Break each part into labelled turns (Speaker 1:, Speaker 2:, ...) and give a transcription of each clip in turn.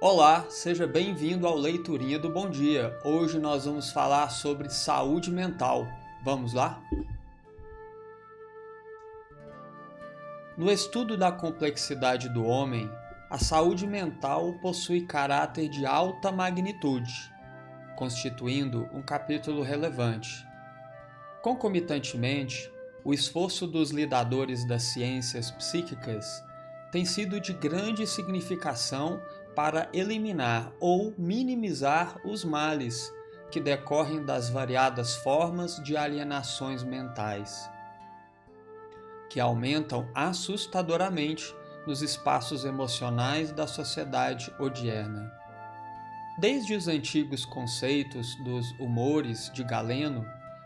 Speaker 1: Olá, seja bem-vindo ao Leiturinha do Bom Dia. Hoje nós vamos falar sobre saúde mental. Vamos lá? No estudo da complexidade do homem, a saúde mental possui caráter de alta magnitude, constituindo um capítulo relevante. Concomitantemente, o esforço dos lidadores das ciências psíquicas tem sido de grande significação para eliminar ou minimizar os males que decorrem das variadas formas de alienações mentais, que aumentam assustadoramente nos espaços emocionais da sociedade odierna. Desde os antigos conceitos dos humores de Galeno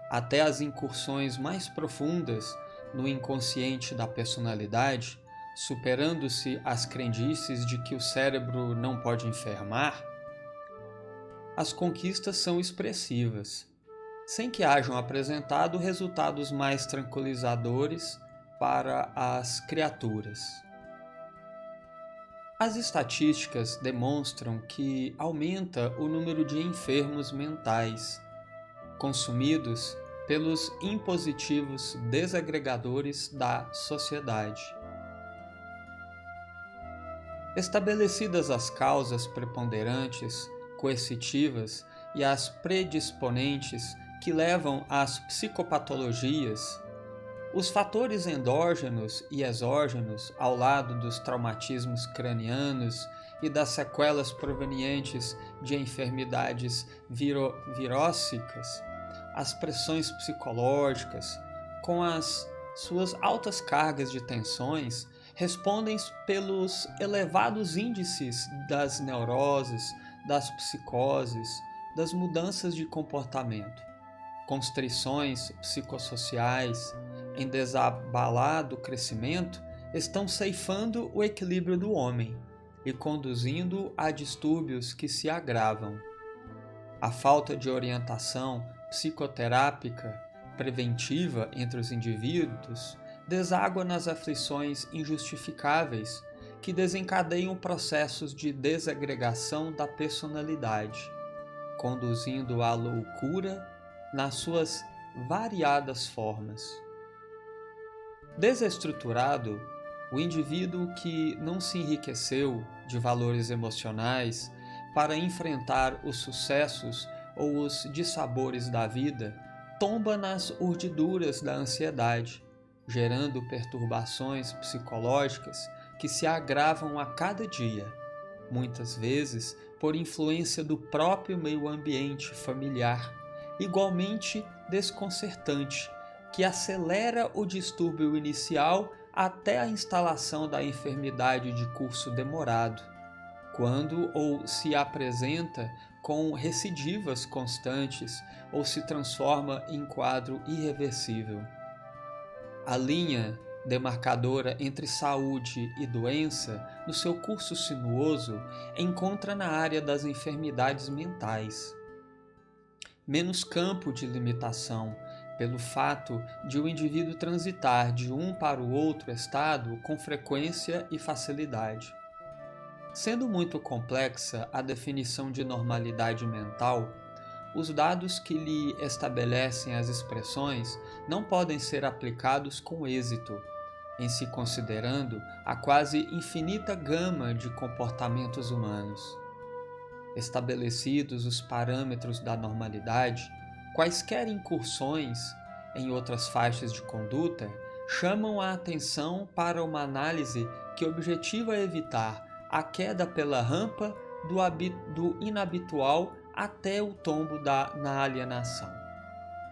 Speaker 1: até as incursões mais profundas no inconsciente da personalidade, superando-se as crendices de que o cérebro não pode enfermar, as conquistas são expressivas, sem que hajam apresentado resultados mais tranquilizadores para as criaturas. As estatísticas demonstram que aumenta o número de enfermos mentais consumidos pelos impositivos desagregadores da sociedade. Estabelecidas as causas preponderantes, coercitivas e as predisponentes que levam às psicopatologias, os fatores endógenos e exógenos, ao lado dos traumatismos cranianos e das sequelas provenientes de enfermidades virósicas, as pressões psicológicas, com as suas altas cargas de tensões, respondem pelos elevados índices das neuroses, das psicoses, das mudanças de comportamento, constrições psicossociais em desabalado crescimento estão ceifando o equilíbrio do homem e conduzindo a distúrbios que se agravam. A falta de orientação psicoterápica preventiva entre os indivíduos deságua nas aflições injustificáveis que desencadeiam processos de desagregação da personalidade, conduzindo à loucura nas suas variadas formas. Desestruturado, o indivíduo que não se enriqueceu de valores emocionais para enfrentar os sucessos ou os dissabores da vida tomba nas urdiduras da ansiedade, gerando perturbações psicológicas que se agravam a cada dia, muitas vezes por influência do próprio meio ambiente familiar, igualmente desconcertante, que acelera o distúrbio inicial até a instalação da enfermidade de curso demorado, quando ou se apresenta com recidivas constantes ou se transforma em quadro irreversível. A linha demarcadora entre saúde e doença, no seu curso sinuoso, encontra na área das enfermidades mentais. Menos campo de limitação, pelo fato de o indivíduo transitar de um para o outro estado com frequência e facilidade. Sendo muito complexa a definição de normalidade mental, os dados que lhe estabelecem as expressões não podem ser aplicados com êxito, em se considerando a quase infinita gama de comportamentos humanos. Estabelecidos os parâmetros da normalidade, quaisquer incursões em outras faixas de conduta chamam a atenção para uma análise que objetiva evitar a queda pela rampa do inabitual até o tombo na alienação.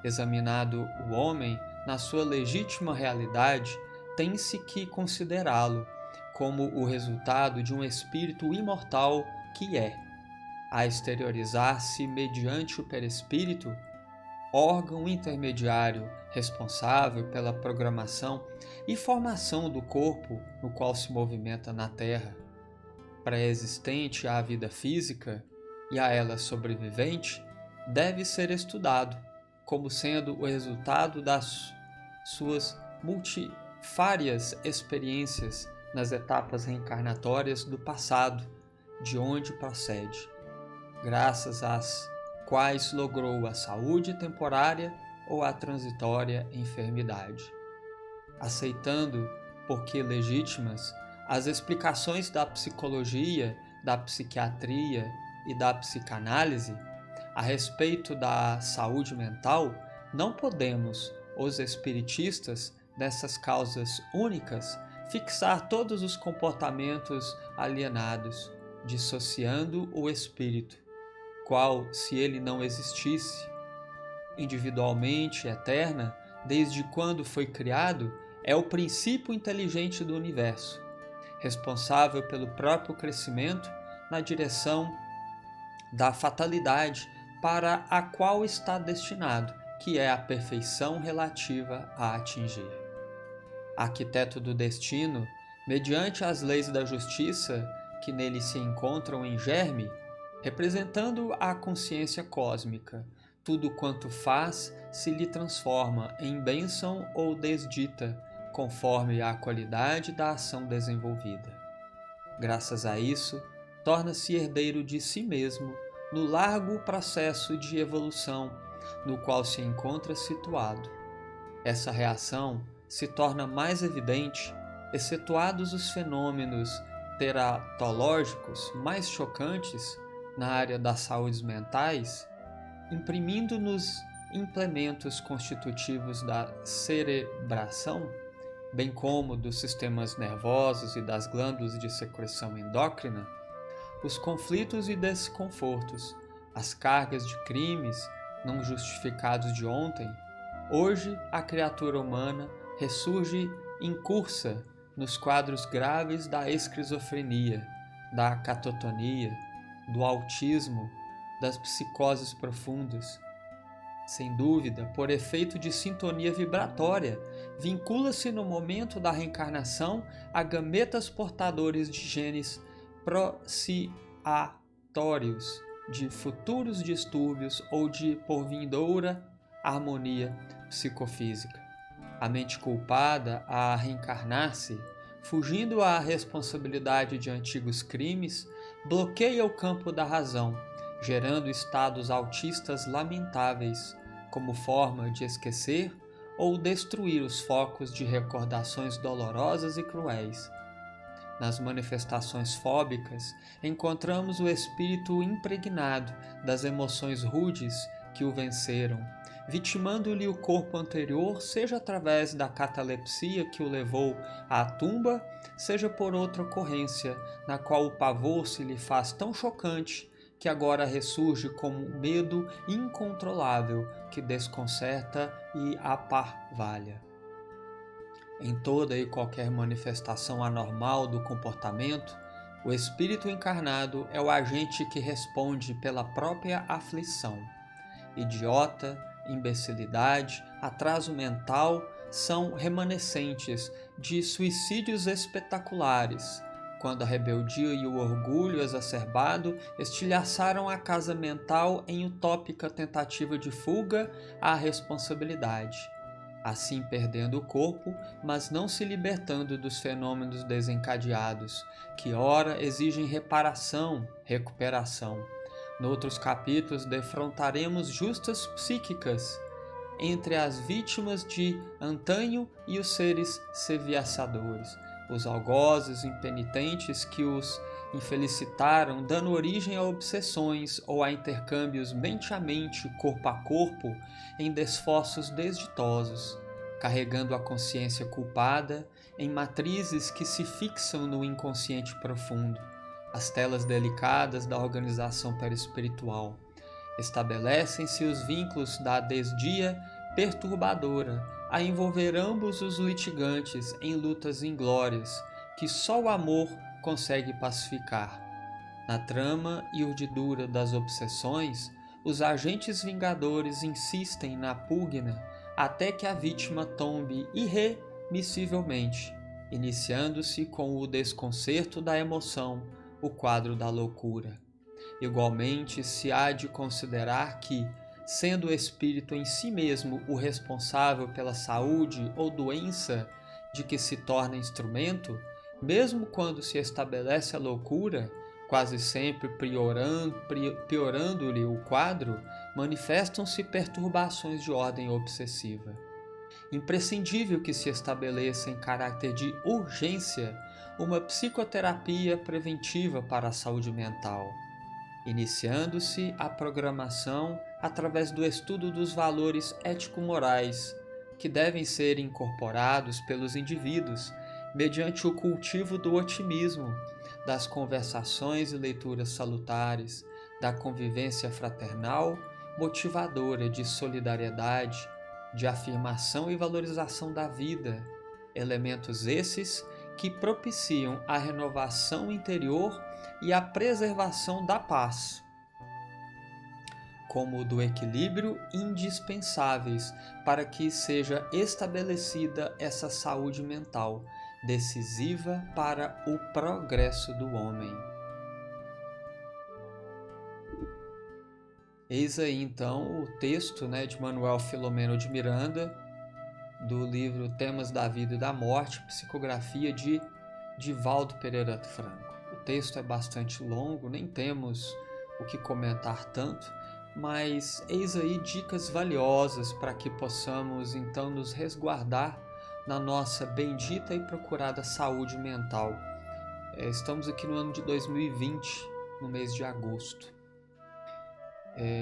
Speaker 1: Examinado o homem na sua legítima realidade, tem-se que considerá-lo como o resultado de um espírito imortal que é, a exteriorizar-se mediante o perispírito, órgão intermediário responsável pela programação e formação do corpo no qual se movimenta na Terra, pré-existente à vida física e a ela sobrevivente, deve ser estudado como sendo o resultado das suas multifárias experiências nas etapas reencarnatórias do passado de onde procede, graças às quais logrou a saúde temporária ou a transitória enfermidade. Aceitando, porque legítimas, as explicações da psicologia, da psiquiatria e da psicanálise a respeito da saúde mental, não podemos, os espiritistas, nessas causas únicas, fixar todos os comportamentos alienados, dissociando o espírito, qual, se ele não existisse, individualmente eterna, desde quando foi criado, é o princípio inteligente do universo, responsável pelo próprio crescimento na direção da fatalidade para a qual está destinado, que é a perfeição relativa a atingir. Arquiteto do destino, mediante as leis da justiça que nele se encontram em germe, representando a consciência cósmica, tudo quanto faz se lhe transforma em bênção ou desdita, conforme a qualidade da ação desenvolvida. Graças a isso, torna-se herdeiro de si mesmo no largo processo de evolução no qual se encontra situado. Essa reação se torna mais evidente, excetuados os fenômenos teratológicos mais chocantes na área das saúdes mentais, imprimindo nos implementos constitutivos da cerebração, bem como dos sistemas nervosos e das glândulas de secreção endócrina, os conflitos e desconfortos, as cargas de crimes não justificados de ontem. Hoje a criatura humana ressurge incursa nos quadros graves da esquizofrenia, da catatonia, do autismo, das psicoses profundas. Sem dúvida, por efeito de sintonia vibratória, vincula-se no momento da reencarnação a gametas portadores de genes procreatórios de futuros distúrbios ou de porvindoura harmonia psicofísica. A mente culpada a reencarnar-se, fugindo à responsabilidade de antigos crimes, bloqueia o campo da razão, gerando estados autistas lamentáveis, como forma de esquecer ou destruir os focos de recordações dolorosas e cruéis. Nas manifestações fóbicas, encontramos o espírito impregnado das emoções rudes que o venceram, vitimando-lhe o corpo anterior, seja através da catalepsia que o levou à tumba, seja por outra ocorrência, na qual o pavor se lhe faz tão chocante que agora ressurge como um medo incontrolável que desconcerta e aparvalha. Em toda e qualquer manifestação anormal do comportamento, o espírito encarnado é o agente que responde pela própria aflição. Idiota, imbecilidade, atraso mental são remanescentes de suicídios espetaculares, quando a rebeldia e o orgulho exacerbado estilhaçaram a casa mental em utópica tentativa de fuga à responsabilidade, assim perdendo o corpo, mas não se libertando dos fenômenos desencadeados, que ora exigem reparação, recuperação. Noutros capítulos defrontaremos justas psíquicas entre as vítimas de antanho e os seres seviaçadores, os algozes impenitentes que os infelicitaram, dando origem a obsessões ou a intercâmbios mente a mente, corpo a corpo, em desforços desditosos, carregando a consciência culpada em matrizes que se fixam no inconsciente profundo, as telas delicadas da organização perispiritual. Estabelecem-se os vínculos da desdia perturbadora a envolver ambos os litigantes em lutas inglórias que só o amor consegue pacificar. Na trama e urdidura das obsessões, os agentes vingadores insistem na pugna até que a vítima tombe irremissivelmente, iniciando-se com o desconcerto da emoção, o quadro da loucura. Igualmente, se há de considerar que, sendo o espírito em si mesmo o responsável pela saúde ou doença de que se torna instrumento, mesmo quando se estabelece a loucura, quase sempre piorando-lhe o quadro, manifestam-se perturbações de ordem obsessiva. Imprescindível que se estabeleça em caráter de urgência uma psicoterapia preventiva para a saúde mental, iniciando-se a programação através do estudo dos valores ético-morais que devem ser incorporados pelos indivíduos mediante o cultivo do otimismo, das conversações e leituras salutares, da convivência fraternal, motivadora de solidariedade, de afirmação e valorização da vida, elementos esses que propiciam a renovação interior e a preservação da paz, como do equilíbrio, indispensáveis para que seja estabelecida essa saúde mental, decisiva para o progresso do homem. Eis aí então o texto de Manuel Filomeno de Miranda, do livro Temas da Vida e da Morte, psicografia de Divaldo Pereira Franco. O texto é bastante longo, nem temos o que comentar tanto, mas eis aí dicas valiosas para que possamos então nos resguardar na nossa bendita e procurada saúde mental. Estamos aqui no ano de 2020, no mês de agosto.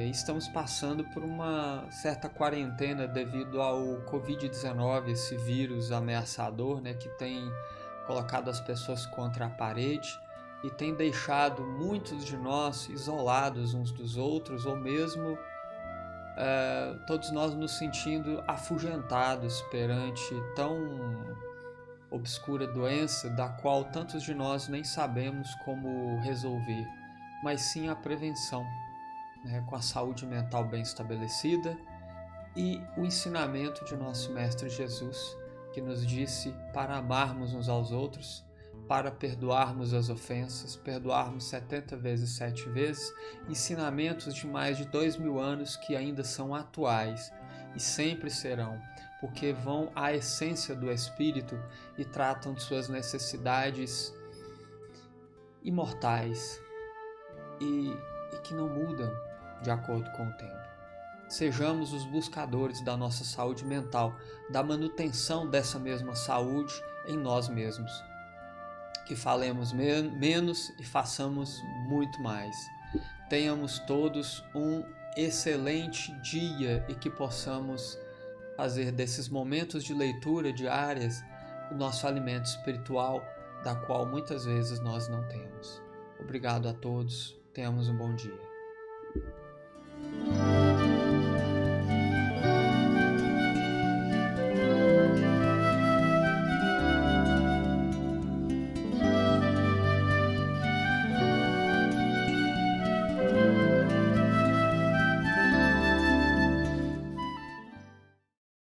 Speaker 1: Estamos passando por uma certa quarentena devido ao Covid-19, esse vírus ameaçador, que tem colocado as pessoas contra a parede e tem deixado muitos de nós isolados uns dos outros, ou mesmo todos nós nos sentindo afugentados perante tão obscura doença, da qual tantos de nós nem sabemos como resolver, mas sim a prevenção, com a saúde mental bem estabelecida e o ensinamento de nosso Mestre Jesus, que nos disse para amarmos uns aos outros, para perdoarmos as ofensas, perdoarmos 70 vezes 7 vezes, ensinamentos de mais de 2000 anos que ainda são atuais e sempre serão, porque vão à essência do Espírito e tratam de suas necessidades imortais e que não mudam de acordo com o tempo. Sejamos os buscadores da nossa saúde mental, da manutenção dessa mesma saúde em nós mesmos. Que falemos menos e façamos muito mais. Tenhamos todos um excelente dia e que possamos fazer desses momentos de leitura diárias o nosso alimento espiritual, da qual muitas vezes nós não temos. Obrigado a todos, tenhamos um bom dia.